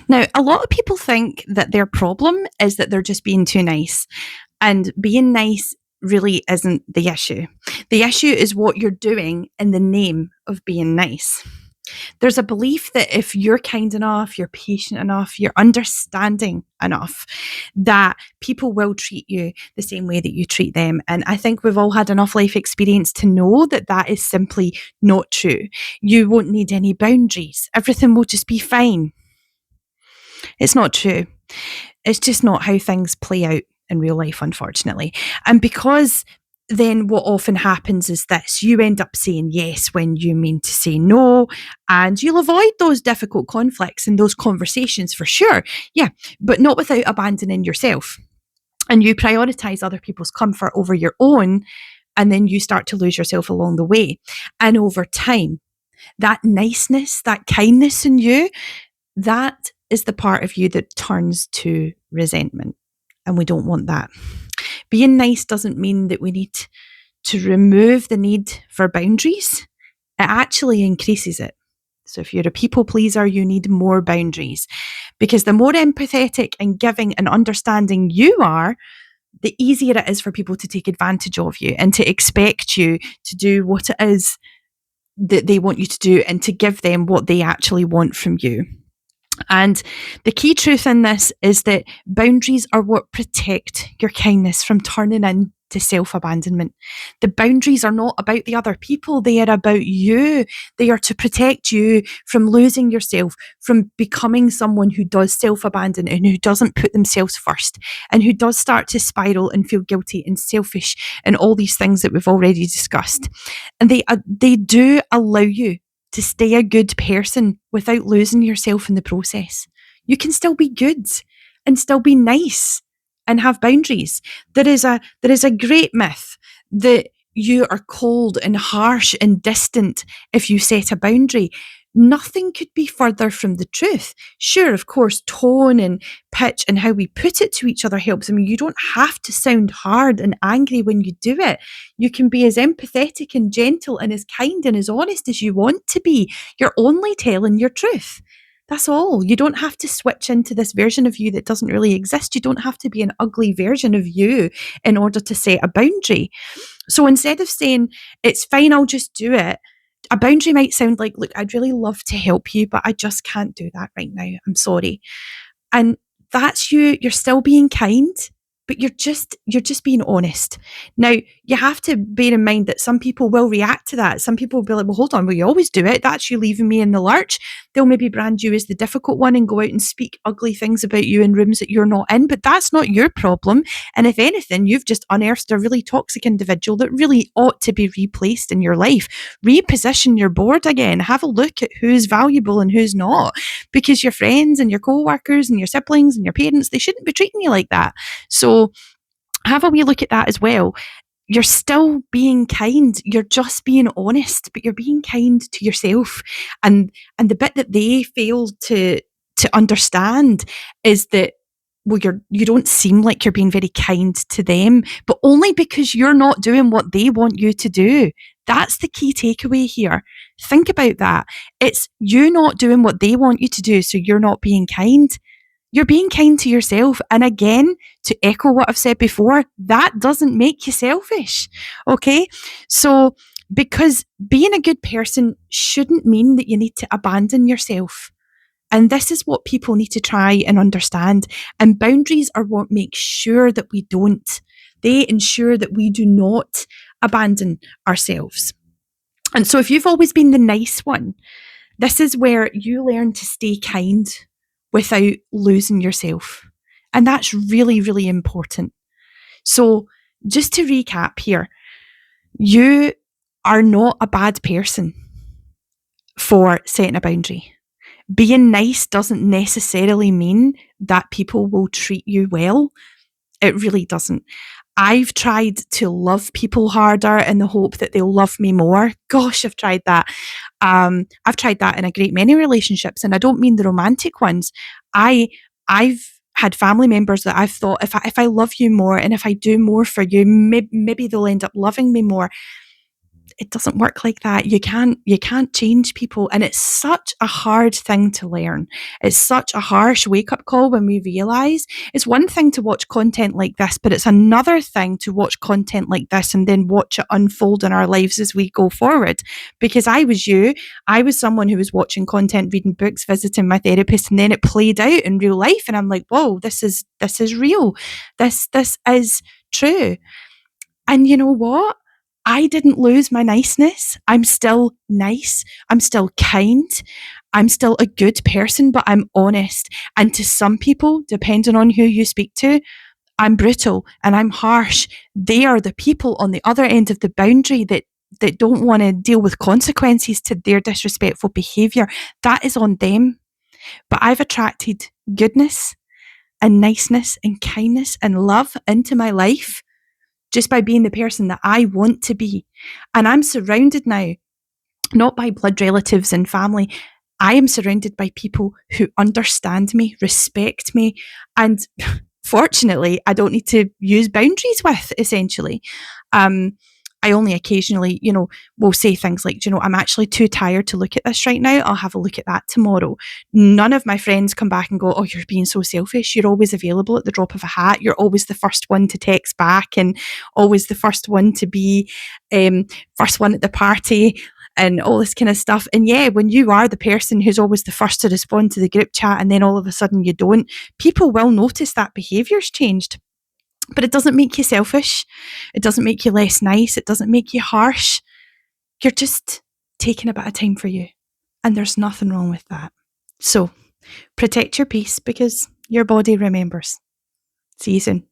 Now, a lot of people think that their problem is that they're just being too nice. And being nice really isn't the issue. The issue is what you're doing in the name of being nice. There's a belief that if you're kind enough, you're patient enough, you're understanding enough, that people will treat you the same way that you treat them. And I think we've all had enough life experience to know that that is simply not true. You won't need any boundaries. Everything will just be fine. It's not true. It's just not how things play out in real life, unfortunately. And because then what often happens is this: you end up saying yes when you mean to say no, and you'll avoid those difficult conflicts and those conversations for sure. Yeah, but not without abandoning yourself. And you prioritize other people's comfort over your own, and then you start to lose yourself along the way. And over time, that niceness, that kindness in you, that is the part of you that turns to resentment. And we don't want that. Being nice doesn't mean that we need to remove the need for boundaries. It actually increases it. So if you're a people pleaser, you need more boundaries, because the more empathetic and giving and understanding you are, the easier it is for people to take advantage of you and to expect you to do what it is that they want you to do and to give them what they actually want from you. And the key truth in this is that boundaries are what protect your kindness from turning into self-abandonment. The boundaries are not about the other people, they are about you. They are to protect you from losing yourself, from becoming someone who does self-abandon and who doesn't put themselves first, and who does start to spiral and feel guilty and selfish and all these things that we've already discussed. And they do allow you to stay a good person without losing yourself in the process. You can still be good and still be nice and have boundaries. There is a great myth that you are cold and harsh and distant if you set a boundary. Nothing could be further from the truth. Sure, of course, tone and pitch and how we put it to each other helps. I mean, you don't have to sound hard and angry when you do it. You can be as empathetic and gentle and as kind and as honest as you want to be. You're only telling your truth. That's all. You don't have to switch into this version of you that doesn't really exist. You don't have to be an ugly version of you in order to set a boundary. So instead of saying, it's fine, I'll just do it, a boundary might sound like, look, I'd really love to help you, but I just can't do that right now. I'm sorry. And that's you. You're still being kind, but you're just being honest. Now, you have to bear in mind that some people will react to that. Some people will be like, well, hold on, well, you always do it. That's you leaving me in the lurch. They'll maybe brand you as the difficult one and go out and speak ugly things about you in rooms that you're not in, but that's not your problem. And if anything, you've just unearthed a really toxic individual that really ought to be replaced in your life. Reposition your board again. Have a look at who's valuable and who's not, because your friends and your co-workers and your siblings and your parents, they shouldn't be treating you like that. So have a wee look at that as well. You're still being kind. You're just being honest, but you're being kind to yourself. And the bit that they fail to understand is that, well, you don't seem like you're being very kind to them, but only because you're not doing what they want you to do. That's the key takeaway here. Think about that. It's you not doing what they want you to do, so you're not being kind. You're being kind to yourself. And again, to echo what I've said before, that doesn't make you selfish. Okay. So, because being a good person shouldn't mean that you need to abandon yourself. And this is what people need to try and understand. And boundaries are what make sure that we don't. They ensure that we do not abandon ourselves. And so, if you've always been the nice one, this is where you learn to stay kind without losing yourself. And that's really, really important. So, just to recap here, you are not a bad person for setting a boundary. Being nice doesn't necessarily mean that people will treat you well. It really doesn't. I've tried to love people harder in the hope that they'll love me more. Gosh, I've tried that. I've tried that in a great many relationships, and I don't mean the romantic ones. I've had family members that I've thought, if I love you more and if I do more for you, maybe they'll end up loving me more. it doesn't work like that. You can't change people. And it's such a hard thing to learn. It's such a harsh wake up call when we realize it's one thing to watch content like this, but it's another thing to watch content like this and then watch it unfold in our lives as we go forward. Because I was you, I was someone who was watching content, reading books, visiting my therapist, and then it played out in real life. And I'm like, whoa, this is real. This is true. And you know what? I didn't lose my niceness. I'm still nice. I'm still kind. I'm still a good person, but I'm honest. And to some people, depending on who you speak to, I'm brutal and I'm harsh. They are the people on the other end of the boundary that don't want to deal with consequences to their disrespectful behavior. That is on them. But I've attracted goodness and niceness and kindness and love into my life just by being the person that I want to be. And I'm surrounded now, not by blood relatives and family. I am surrounded by people who understand me, respect me, and fortunately, I don't need to use boundaries with, essentially. I only occasionally, will say things like, I'm actually too tired to look at this right now. I'll have a look at that tomorrow. None of my friends come back and go, oh, you're being so selfish. You're always available at the drop of a hat. You're always the first one to text back and always the first one to be first one at the party and all this kind of stuff. And yeah, when you are the person who's always the first to respond to the group chat and then all of a sudden you don't, people will notice that behaviour's changed. But it doesn't make you selfish. It doesn't make you less nice. It doesn't make you harsh. You're just taking a bit of time for you. And there's nothing wrong with that. So protect your peace because your body remembers. See you soon.